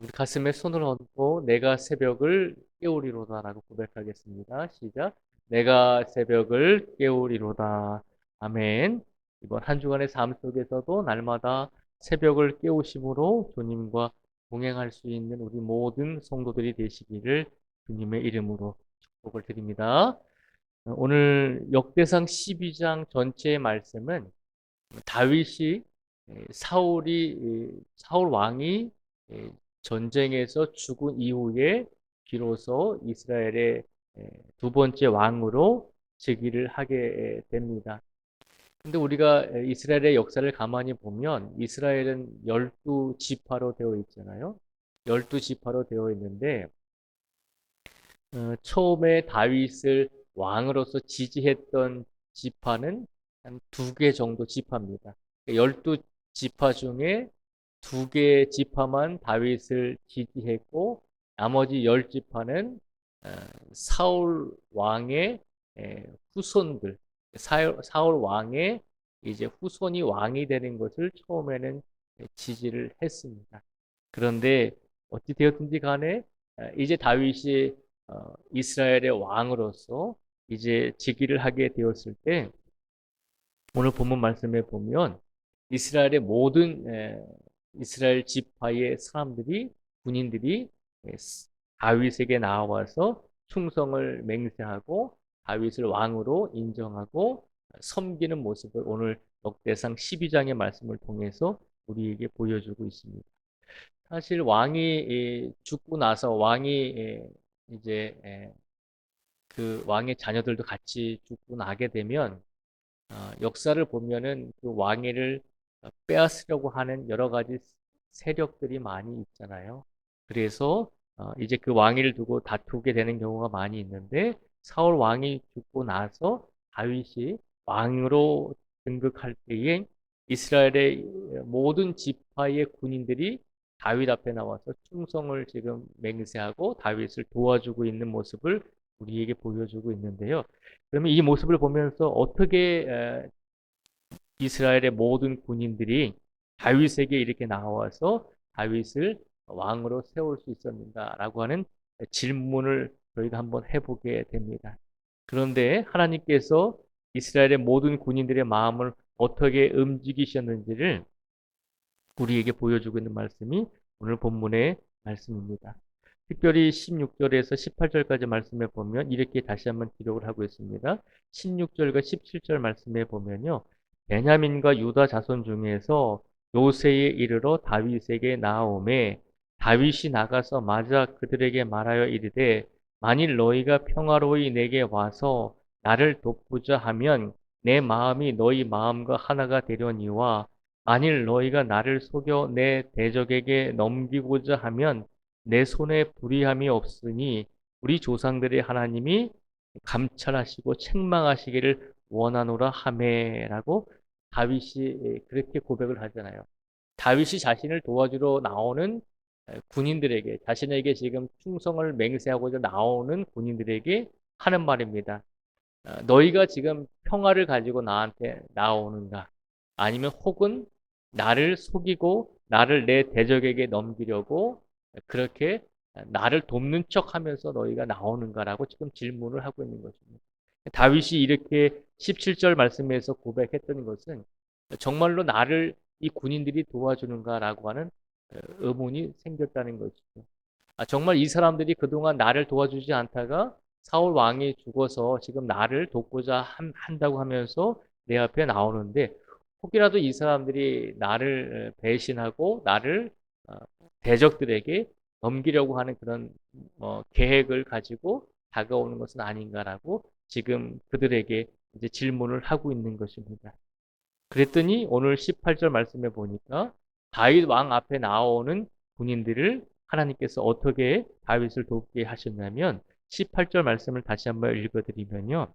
우리 가슴에 손을 얹고 내가 새벽을 깨우리로다라고 고백하겠습니다. 시작. 내가 새벽을 깨우리로다. 아멘. 이번 한 주간의 삶 속에서도 날마다 새벽을 깨우심으로 주님과 동행할 수 있는 우리 모든 성도들이 되시기를 주님의 이름으로 축복을 드립니다. 오늘 역대상 12장 전체의 말씀은 다윗이 사울 왕이 전쟁에서 죽은 이후에 비로소 이스라엘의 두 번째 왕으로 즉위를 하게 됩니다. 근데 우리가 이스라엘의 역사를 가만히 보면 이스라엘은 12지파로 되어 있잖아요. 12지파로 되어 있는데 처음에 다윗을 왕으로서 지지했던 지파는 한 두 개 정도 지파입니다. 12지파 중에 두 개 지파만 다윗을 지지했고 나머지 10지파는 사울 왕의 후손들, 사울 왕의 이제 후손이 왕이 되는 것을 처음에는 지지를 했습니다. 그런데 어찌 되었든지 간에 이제 다윗이 이스라엘의 왕으로서 이제 즉위를 하게 되었을 때 오늘 본문 말씀에 보면 이스라엘의 모든 이스라엘 지파의 사람들이 군인들이 다윗에게 나와서 충성을 맹세하고 다윗을 왕으로 인정하고 섬기는 모습을 오늘 역대상 12장의 말씀을 통해서 우리에게 보여주고 있습니다. 사실 왕이 죽고 나서 왕이 이제 그 왕의 자녀들도 같이 죽고 나게 되면 역사를 보면은 그 왕위를 빼앗으려고 하는 여러 가지 세력들이 많이 있잖아요. 그래서 이제 그 왕위를 두고 다투게 되는 경우가 많이 있는데 사울 왕이 죽고 나서 다윗이 왕으로 등극할 때에 이스라엘의 모든 지파의 군인들이 다윗 앞에 나와서 충성을 지금 맹세하고 다윗을 도와주고 있는 모습을 우리에게 보여주고 있는데요. 그러면 이 모습을 보면서 어떻게 이스라엘의 모든 군인들이 다윗에게 이렇게 나와서 다윗을 왕으로 세울 수 있었는가라고 하는 질문을 저희가 한번 해보게 됩니다. 그런데 하나님께서 이스라엘의 모든 군인들의 마음을 어떻게 움직이셨는지를 우리에게 보여주고 있는 말씀이 오늘 본문의 말씀입니다. 특별히 16절에서 18절까지 말씀에 보면 이렇게 다시 한번 기록을 하고 있습니다. 16절과 17절 말씀에 보면요. 베냐민과 유다 자손 중에서 요새에 이르러 다윗에게 나오매 다윗이 나가서 맞아 그들에게 말하여 이르되 만일 너희가 평화로이 내게 와서 나를 돕고자 하면 내 마음이 너희 마음과 하나가 되려니와 만일 너희가 나를 속여 내 대적에게 넘기고자 하면 내 손에 불의함이 없으니 우리 조상들의 하나님이 감찰하시고 책망하시기를 원하노라 하매라고 다윗이 그렇게 고백을 하잖아요. 다윗이 자신을 도와주러 나오는 군인들에게 자신에게 지금 충성을 맹세하고자 나오는 군인들에게 하는 말입니다. 너희가 지금 평화를 가지고 나한테 나오는가? 아니면 혹은 나를 속이고 나를 내 대적에게 넘기려고 그렇게 나를 돕는 척 하면서 너희가 나오는가라고 지금 질문을 하고 있는 것입니다. 다윗이 이렇게 17절 말씀에서 고백했던 것은 정말로 나를 이 군인들이 도와주는가라고 하는 의문이 생겼다는 것이죠. 정말 이 사람들이 그동안 나를 도와주지 않다가 사울 왕이 죽어서 지금 나를 돕고자 한다고 하면서 내 앞에 나오는데 혹이라도 이 사람들이 나를 배신하고 나를 어, 대적들에게 넘기려고 하는 그런 계획을 가지고 다가오는 것은 아닌가라고 지금 그들에게 이제 질문을 하고 있는 것입니다. 그랬더니 오늘 18절 말씀에 보니까 다윗 왕 앞에 나오는 군인들을 하나님께서 어떻게 다윗을 돕게 하셨냐면 18절 말씀을 다시 한번 읽어드리면요.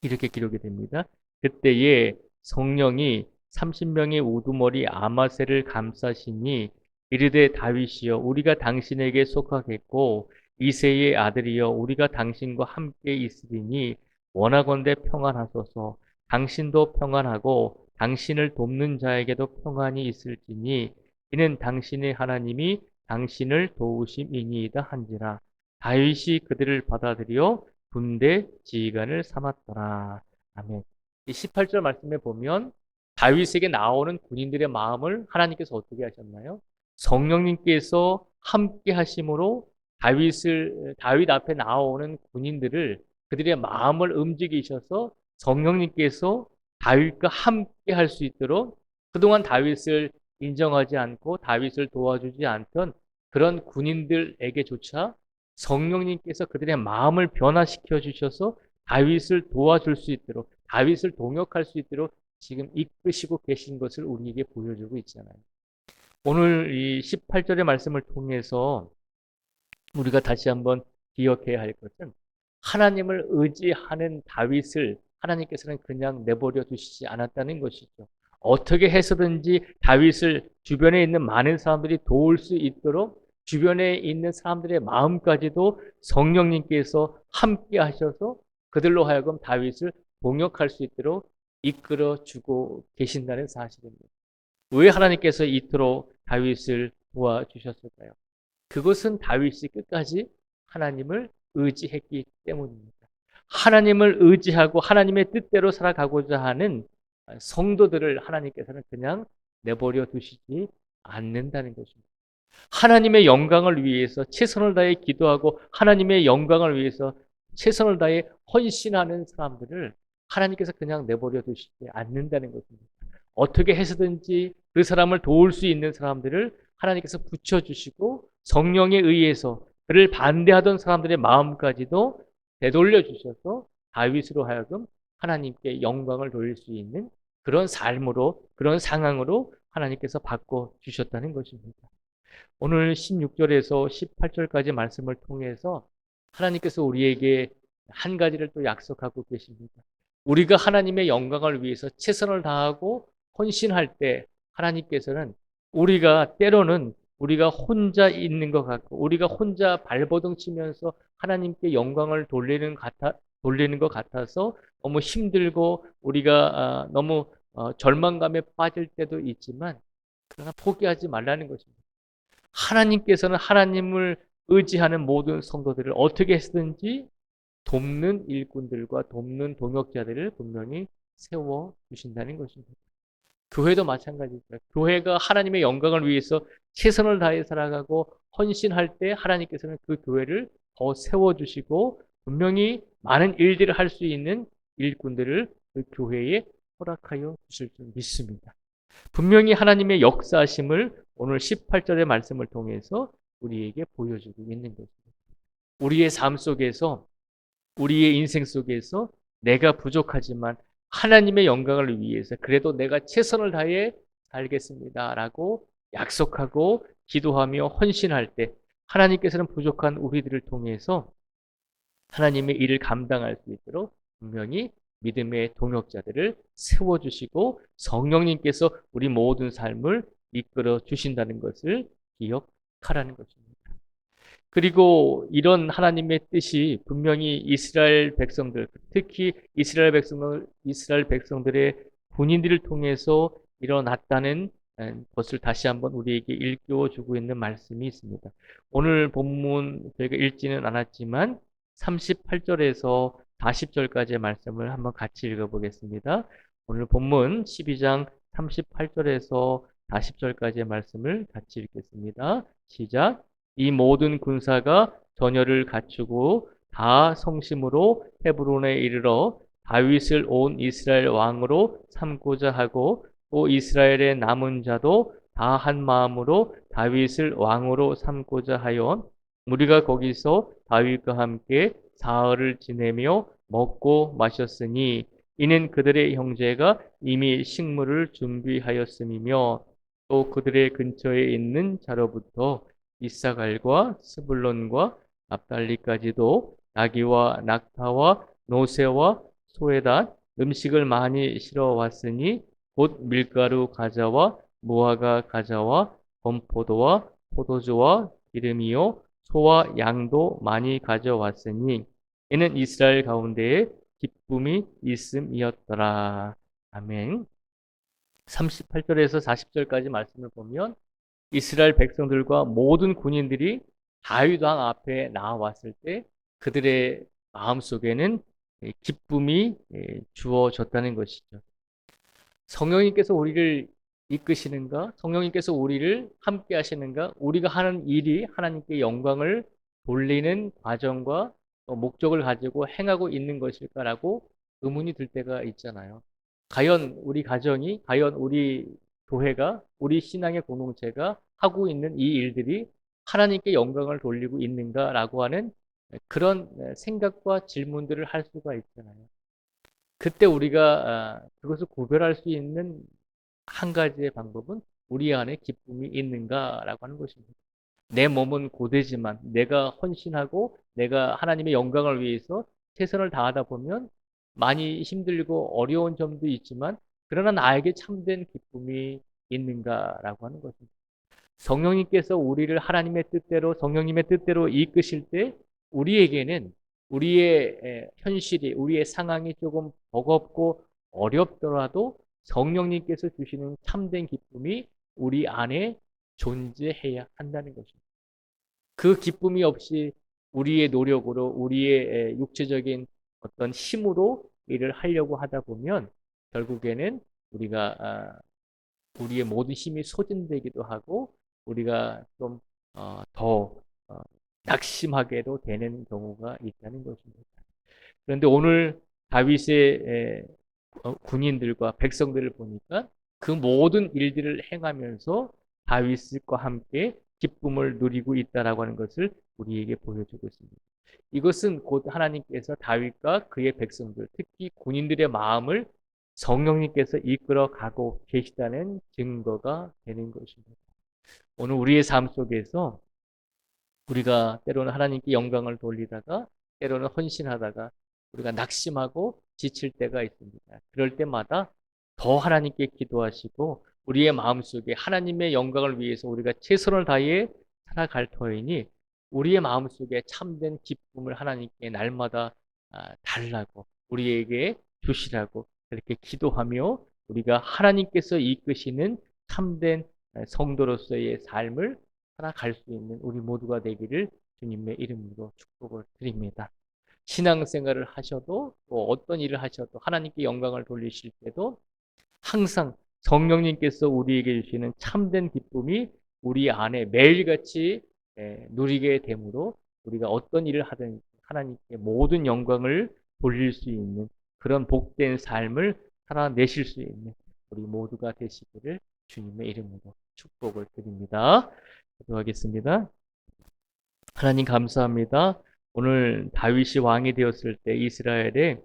이렇게 기록이 됩니다. 그때에 성령이 30명의 우두머리 아마새를 감싸시니 이르되 다윗이여 우리가 당신에게 속하겠고 이새의 아들이여 우리가 당신과 함께 있으리니 원하건대 평안하소서 당신도 평안하고 당신을 돕는 자에게도 평안이 있을지니 이는 당신의 하나님이 당신을 도우심이니이다 한지라. 다윗이 그들을 받아들여 군대 지휘관을 삼았더라. 아멘. 이 18절 말씀에 보면 다윗에게 나오는 군인들의 마음을 하나님께서 어떻게 하셨나요? 성령님께서 함께 하심으로 다윗 앞에 나오는 군인들을 그들의 마음을 움직이셔서 성령님께서 다윗과 함께 할 수 있도록 그동안 다윗을 인정하지 않고 다윗을 도와주지 않던 그런 군인들에게조차 성령님께서 그들의 마음을 변화시켜 주셔서 다윗을 도와줄 수 있도록 다윗을 동역할 수 있도록 지금 이끄시고 계신 것을 우리에게 보여주고 있잖아요. 오늘 이 18절의 말씀을 통해서 우리가 다시 한번 기억해야 할 것은 하나님을 의지하는 다윗을 하나님께서는 그냥 내버려 두시지 않았다는 것이죠. 어떻게 해서든지 다윗을 주변에 있는 많은 사람들이 도울 수 있도록 주변에 있는 사람들의 마음까지도 성령님께서 함께 하셔서 그들로 하여금 다윗을 동역할 수 있도록 이끌어 주고 계신다는 사실입니다. 왜 하나님께서 이토록 다윗을 도와주셨을까요? 그것은 다윗이 끝까지 하나님을 의지했기 때문입니다. 하나님을 의지하고 하나님의 뜻대로 살아가고자 하는 성도들을 하나님께서는 그냥 내버려 두시지 않는다는 것입니다. 하나님의 영광을 위해서 최선을 다해 기도하고 하나님의 영광을 위해서 최선을 다해 헌신하는 사람들을 하나님께서 그냥 내버려 두시지 않는다는 것입니다. 어떻게 해서든지 그 사람을 도울 수 있는 사람들을 하나님께서 붙여주시고 성령에 의해서 그를 반대하던 사람들의 마음까지도 되돌려 주셔서 다윗으로 하여금 하나님께 영광을 돌릴 수 있는 그런 삶으로 그런 상황으로 하나님께서 바꿔 주셨다는 것입니다. 오늘 16절에서 18절까지 말씀을 통해서 하나님께서 우리에게 한 가지를 또 약속하고 계십니다. 우리가 하나님의 영광을 위해서 최선을 다하고 헌신할 때 하나님께서는 우리가 때로는 우리가 혼자 있는 것 같고 우리가 혼자 발버둥 치면서 하나님께 영광을 돌리는 것 같아서 너무 힘들고 우리가 너무 절망감에 빠질 때도 있지만 그러나 포기하지 말라는 것입니다. 하나님께서는 하나님을 의지하는 모든 성도들을 어떻게 했든지 돕는 일꾼들과 돕는 동역자들을 분명히 세워주신다는 것입니다. 교회도 마찬가지입니다. 교회가 하나님의 영광을 위해서 최선을 다해 살아가고 헌신할 때 하나님께서는 그 교회를 더 세워주시고 분명히 많은 일들을 할 수 있는 일꾼들을 그 교회에 허락하여 주실 줄 믿습니다. 분명히 하나님의 역사하심을 오늘 18절의 말씀을 통해서 우리에게 보여주고 있는 것입니다. 우리의 삶 속에서 우리의 인생 속에서 내가 부족하지만 하나님의 영광을 위해서 그래도 내가 최선을 다해 살겠습니다라고 약속하고 기도하며 헌신할 때 하나님께서는 부족한 우리들을 통해서 하나님의 일을 감당할 수 있도록 분명히 믿음의 동역자들을 세워주시고 성령님께서 우리 모든 삶을 이끌어 주신다는 것을 기억하라는 것입니다. 그리고 이런 하나님의 뜻이 분명히 이스라엘 백성들, 특히 이스라엘 백성들의 군인들을 통해서 일어났다는 것을 다시 한번 우리에게 일깨워주고 있는 말씀이 있습니다. 오늘 본문 저희가 읽지는 않았지만 38절에서 40절까지의 말씀을 한번 같이 읽어보겠습니다. 오늘 본문 12장 38절에서 40절까지의 말씀을 같이 읽겠습니다. 시작. 이 모든 군사가 전열을 갖추고 다 성심으로 헤브론에 이르러 다윗을 온 이스라엘 왕으로 삼고자 하고 또 이스라엘의 남은 자도 다 한 마음으로 다윗을 왕으로 삼고자 하여 우리가 거기서 다윗과 함께 사흘을 지내며 먹고 마셨으니 이는 그들의 형제가 이미 식물을 준비하였음이며 또 그들의 근처에 있는 자로부터 이사갈과 스불론과 납달리까지도 나귀와 낙타와 노새와 소에다 음식을 많이 실어왔으니 곧 밀가루 가자와 무화과 가자와 건포도와 포도주와 기름이요 소와 양도 많이 가져왔으니 이는 이스라엘 가운데에 기쁨이 있음이었더라. 아멘. 38절에서 40절까지 말씀을 보면 이스라엘 백성들과 모든 군인들이 다윗 왕 앞에 나왔을 때 그들의 마음속에는 기쁨이 주어졌다는 것이죠. 성령님께서 우리를 이끄시는가? 성령님께서 우리를 함께 하시는가? 우리가 하는 일이 하나님께 영광을 돌리는 과정과 목적을 가지고 행하고 있는 것일까라고 의문이 들 때가 있잖아요. 과연 우리 가정이, 과연 우리 교회가, 우리 신앙의 공동체가 하고 있는 이 일들이 하나님께 영광을 돌리고 있는가라고 하는 그런 생각과 질문들을 할 수가 있잖아요. 그때 우리가 그것을 구별할 수 있는 한 가지의 방법은 우리 안에 기쁨이 있는가라고 하는 것입니다. 내 몸은 고되지만 내가 헌신하고 내가 하나님의 영광을 위해서 최선을 다하다 보면 많이 힘들고 어려운 점도 있지만 그러나 나에게 참된 기쁨이 있는가라고 하는 것입니다. 성령님께서 우리를 하나님의 뜻대로 성령님의 뜻대로 이끄실 때 우리에게는 우리의 현실이 우리의 상황이 조금 버겁고 어렵더라도 성령님께서 주시는 참된 기쁨이 우리 안에 존재해야 한다는 것입니다. 그 기쁨이 없이 우리의 노력으로 우리의 육체적인 어떤 힘으로 일을 하려고 하다 보면 결국에는 우리가 우리의 모든 힘이 소진되기도 하고 우리가 좀 더 낙심하게도 되는 경우가 있다는 것입니다. 그런데 오늘 다윗의 군인들과 백성들을 보니까 그 모든 일들을 행하면서 다윗과 함께 기쁨을 누리고 있다라고 하는 것을 우리에게 보여주고 있습니다. 이것은 곧 하나님께서 다윗과 그의 백성들, 특히 군인들의 마음을 성령님께서 이끌어 가고 계시다는 증거가 되는 것입니다. 오늘 우리의 삶 속에서 우리가 때로는 하나님께 영광을 돌리다가 때로는 헌신하다가 우리가 낙심하고 지칠 때가 있습니다. 그럴 때마다 더 하나님께 기도하시고 우리의 마음속에 하나님의 영광을 위해서 우리가 최선을 다해 살아갈 터이니 우리의 마음속에 참된 기쁨을 하나님께 날마다 달라고 우리에게 주시라고 그렇게 기도하며 우리가 하나님께서 이끄시는 참된 성도로서의 삶을 살아갈 수 있는 우리 모두가 되기를 주님의 이름으로 축복을 드립니다. 신앙생활을 하셔도 또 어떤 일을 하셔도 하나님께 영광을 돌리실 때도 항상 성령님께서 우리에게 주시는 참된 기쁨이 우리 안에 매일같이 누리게 되므로 우리가 어떤 일을 하든지 하나님께 모든 영광을 돌릴 수 있는 그런 복된 삶을 살아내실 수 있는 우리 모두가 되시기를 주님의 이름으로 축복을 드립니다. 기도하겠습니다. 하나님 감사합니다. 오늘 다윗이 왕이 되었을 때 이스라엘에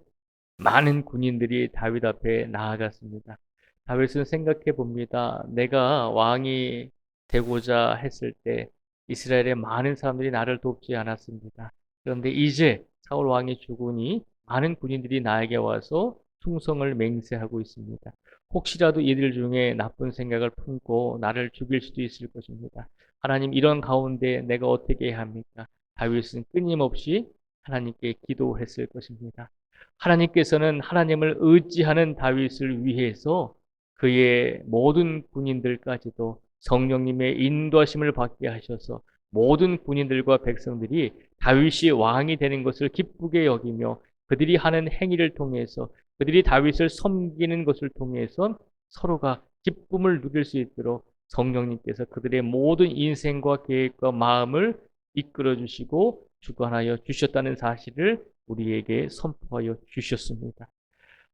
많은 군인들이 다윗 앞에 나아갔습니다. 다윗은 생각해 봅니다. 내가 왕이 되고자 했을 때 이스라엘의 많은 사람들이 나를 돕지 않았습니다. 그런데 이제 사울 왕이 죽으니 많은 군인들이 나에게 와서 충성을 맹세하고 있습니다. 혹시라도 이들 중에 나쁜 생각을 품고 나를 죽일 수도 있을 것입니다. 하나님 이런 가운데 내가 어떻게 해야 합니까? 다윗은 끊임없이 하나님께 기도했을 것입니다. 하나님께서는 하나님을 의지하는 다윗을 위해서 그의 모든 군인들까지도 성령님의 인도하심을 받게 하셔서 모든 군인들과 백성들이 다윗이 왕이 되는 것을 기쁘게 여기며 그들이 하는 행위를 통해서 그들이 다윗을 섬기는 것을 통해서 서로가 기쁨을 누릴 수 있도록 성령님께서 그들의 모든 인생과 계획과 마음을 이끌어 주시고 주관하여 주셨다는 사실을 우리에게 선포하여 주셨습니다.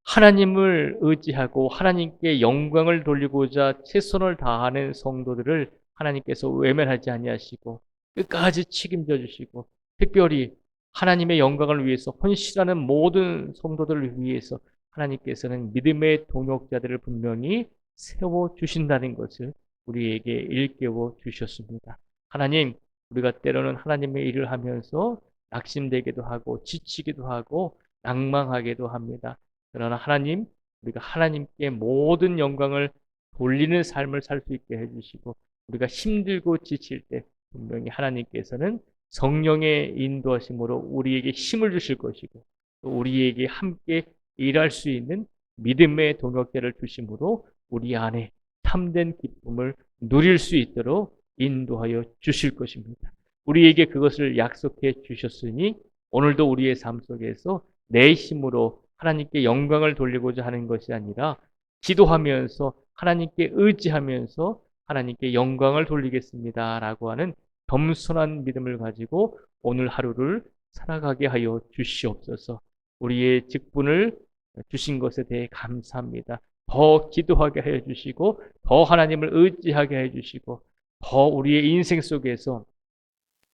하나님을 의지하고 하나님께 영광을 돌리고자 최선을 다하는 성도들을 하나님께서 외면하지 아니하시고 끝까지 책임져 주시고 특별히 하나님의 영광을 위해서 헌신하는 모든 성도들을 위해서 하나님께서는 믿음의 동역자들을 분명히 세워 주신다는 것을 우리에게 일깨워 주셨습니다. 하나님, 우리가 때로는 하나님의 일을 하면서 낙심되기도 하고 지치기도 하고 낭망하기도 합니다. 그러나 하나님, 우리가 하나님께 모든 영광을 돌리는 삶을 살 수 있게 해주시고 우리가 힘들고 지칠 때 분명히 하나님께서는 성령의 인도하심으로 우리에게 힘을 주실 것이고 또 우리에게 함께 일할 수 있는 믿음의 동역자를 주심으로 우리 안에 참된 기쁨을 누릴 수 있도록 인도하여 주실 것입니다. 우리에게 그것을 약속해 주셨으니 오늘도 우리의 삶 속에서 내 힘으로 하나님께 영광을 돌리고자 하는 것이 아니라 기도하면서 하나님께 의지하면서 하나님께 영광을 돌리겠습니다라고 하는 겸손한 믿음을 가지고 오늘 하루를 살아가게 하여 주시옵소서. 우리의 직분을 주신 것에 대해 감사합니다. 더 기도하게 해 주시고 더 하나님을 의지하게 해 주시고 더 우리의 인생 속에서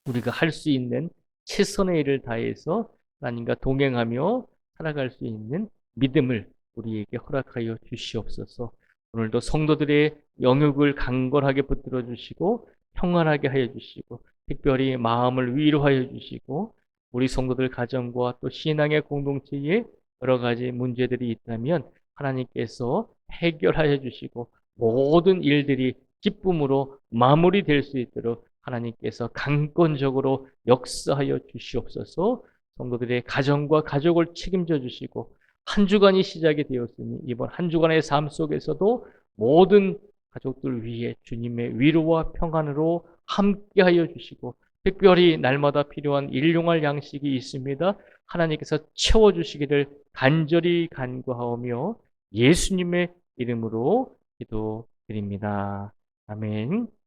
우리가 할 수 있는 최선의 일을 다해서 하나님과 동행하며 살아갈 수 있는 믿음을 우리에게 허락하여 주시옵소서. 오늘도 성도들의 영역을 강건하게 붙들어 주시고 평안하게 하여 주시고 특별히 마음을 위로하여 주시고 우리 성도들 가정과 또 신앙의 공동체에 여러 가지 문제들이 있다면 하나님께서 해결하여 주시고 모든 일들이 기쁨으로 마무리될 수 있도록 하나님께서 강권적으로 역사하여 주시옵소서. 성도들의 가정과 가족을 책임져 주시고 한 주간이 시작이 되었으니 이번 한 주간의 삶 속에서도 모든 가족들 위해 주님의 위로와 평안으로 함께하여 주시고 특별히 날마다 필요한 일용할 양식이 있습니다. 하나님께서 채워주시기를 간절히 간구하오며 예수님의 이름으로 기도드립니다. 아멘.